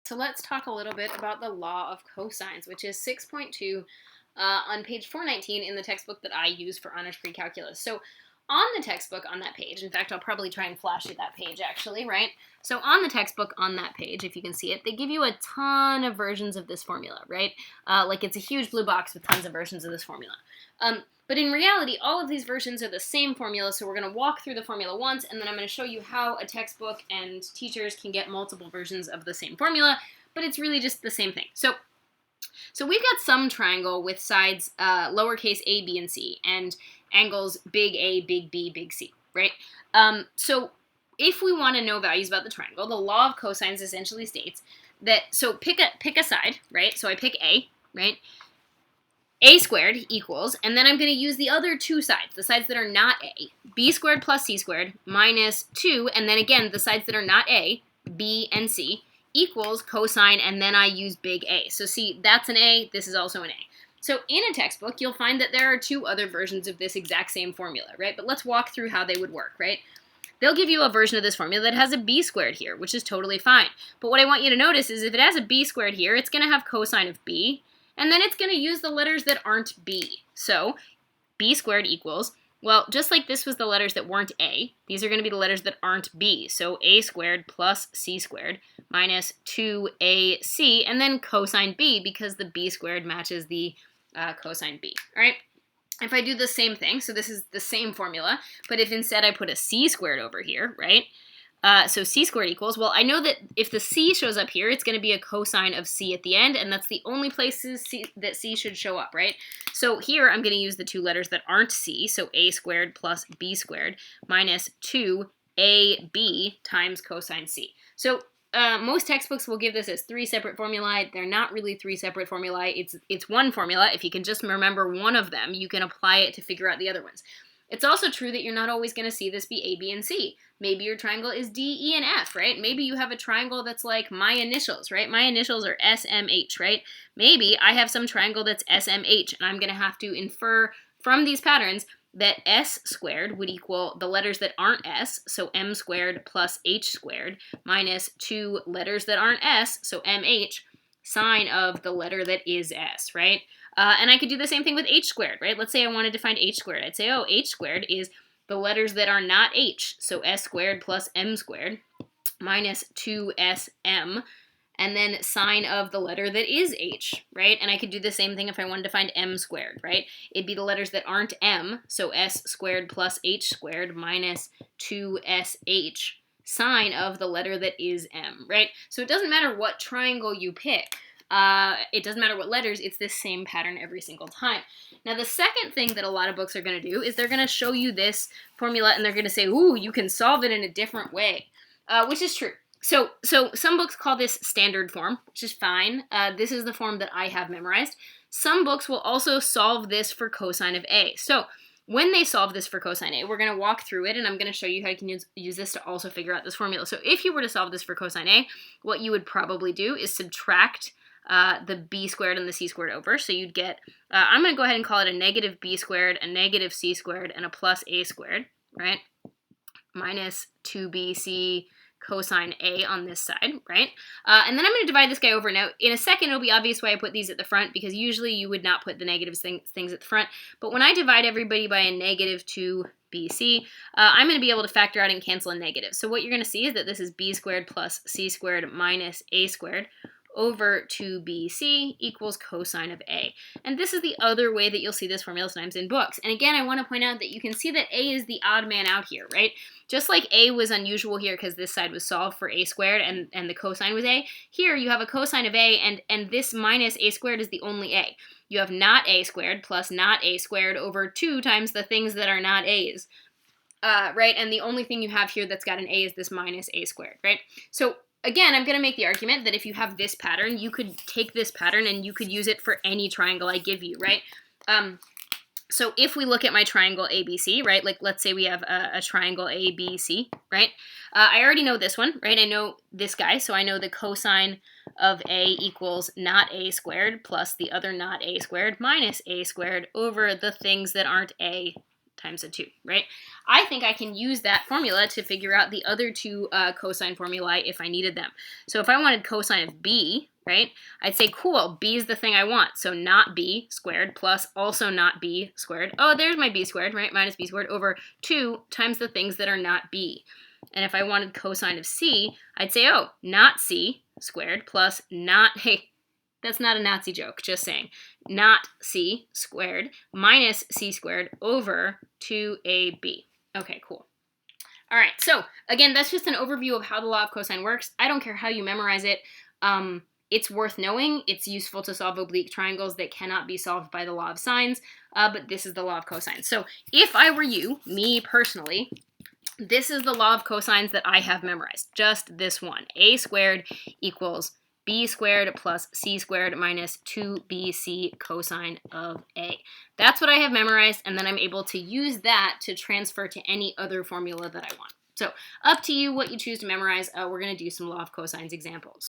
So let's talk a little bit about the law of cosines, which is 6.2 on page 419 in the textbook that I use for honors pre-calculus. So on the textbook on that page, in fact, I'll probably try and flash you that page actually, right? So on the textbook on that page, if you can see it, they give you a ton of versions of this formula, right? Like it's a huge blue box with tons of versions of this formula. But in reality, all of these versions are the same formula, so we're going to walk through the formula once, and then I'm going to show you how a textbook and teachers can get multiple versions of the same formula, but it's really just the same thing. So we've got some triangle with sides lowercase a, b, and c, and angles big A, big B, big C, right? So if we want to know values about the triangle, the law of cosines essentially states that, so pick a side, right? So I pick A, right? A squared equals, and then I'm going to use the other two sides, the sides that are not A, B squared plus C squared minus 2, and then again, the sides that are not A, B and C, equals cosine, and then I use big A. So see, that's an A, this is also an A. So in a textbook, you'll find that there are two other versions of this exact same formula, right? But let's walk through how they would work, right? They'll give you a version of this formula that has a b squared here, which is totally fine. But what I want you to notice is if it has a b squared here, it's going to have cosine of b, and then it's going to use the letters that aren't b. So b squared equals, well, just like this was the letters that weren't a, these are going to be the letters that aren't b. So a squared plus c squared minus 2ac, and then cosine b, because the b squared matches the cosine b, all right? If I do the same thing, so this is the same formula, but if instead I put a c squared over here, right? So c squared equals, well, I know that if the c shows up here, it's going to be a cosine of c at the end, and that's the only places that c should show up, right? So here I'm going to use the two letters that aren't c, so a squared plus b squared minus 2ab times cosine c. So most textbooks will give this as three separate formulae. They're not really three separate formulae. It's one formula. If you can just remember one of them, you can apply it to figure out the other ones. It's also true that you're not always going to see this be A, B, and C. Maybe your triangle is D, E, and F, right? Maybe you have a triangle that's like my initials, right? My initials are SMH, right? Maybe I have some triangle that's SMH, and I'm going to have to infer from these patterns that S squared would equal the letters that aren't S, so M squared plus H squared, minus two letters that aren't S, so MH, sine of the letter that is S, right? And I could do the same thing with H squared, right? Let's say I wanted to find H squared. I'd say, oh, H squared is the letters that are not H, so S squared plus M squared, minus 2SM, and then sine of the letter that is H, right? And I could do the same thing if I wanted to find M squared, right? It'd be the letters that aren't M, so S squared plus H squared minus 2SH, sine of the letter that is M, right? So it doesn't matter what triangle you pick. It doesn't matter what letters, it's this same pattern every single time. Now, the second thing that a lot of books are going to do is they're going to show you this formula and they're going to say, ooh, you can solve it in a different way, which is true. So some books call this standard form, which is fine. This is the form that I have memorized. Some books will also solve this for cosine of A. So when they solve this for cosine A, we're going to walk through it, and I'm going to show you how you can use this to also figure out this formula. So if you were to solve this for cosine A, what you would probably do is subtract the b squared and the c squared over. So you'd get, I'm going to go ahead and call it a negative b squared, a negative c squared, and a plus a squared, right? Minus 2bc cosine A on this side, right? And then I'm going to divide this guy over. Now, in a second, it'll be obvious why I put these at the front, because usually you would not put the negative things at the front. But when I divide everybody by a negative 2bc, I'm going to be able to factor out and cancel a negative. So what you're going to see is that this is b squared plus c squared minus a squared over 2bc equals cosine of A. And this is the other way that you'll see this formula sometimes in books. And again, I want to point out that you can see that A is the odd man out here, right? Just like A was unusual here because this side was solved for A squared and the cosine was A, here you have a cosine of A and this minus A squared is the only A. You have not A squared plus not A squared over 2 times the things that are not A's. Right? And the only thing you have here that's got an A is this minus A squared, right? So again, I'm going to make the argument that if you have this pattern, you could take this pattern and you could use it for any triangle I give you, right? So if we look at my triangle ABC, right, like let's say we have a triangle ABC, right? I already know this one, right? I know this guy, so I know the cosine of A equals not A squared plus the other not A squared minus A squared over the things that aren't A times a 2, right? I think I can use that formula to figure out the other two cosine formulae if I needed them. So if I wanted cosine of b, right, I'd say, cool, b is the thing I want. So not b squared plus also not b squared. Oh, there's my b squared, right, minus b squared over 2 times the things that are not b. And if I wanted cosine of c, I'd say, oh, not c squared plus not, hey, that's not a Nazi joke, just saying, not c squared minus c squared over 2ab. Okay, cool. All right, so again, that's just an overview of how the law of cosine works. I don't care how you memorize it. It's worth knowing. It's useful to solve oblique triangles that cannot be solved by the law of sines, but this is the law of cosines. So if I were you, me personally, this is the law of cosines that I have memorized, just this one. A squared equals b squared plus c squared minus 2bc cosine of a. That's what I have memorized, and then I'm able to use that to transfer to any other formula that I want. So up to you what you choose to memorize. We're going to do some law of cosines examples.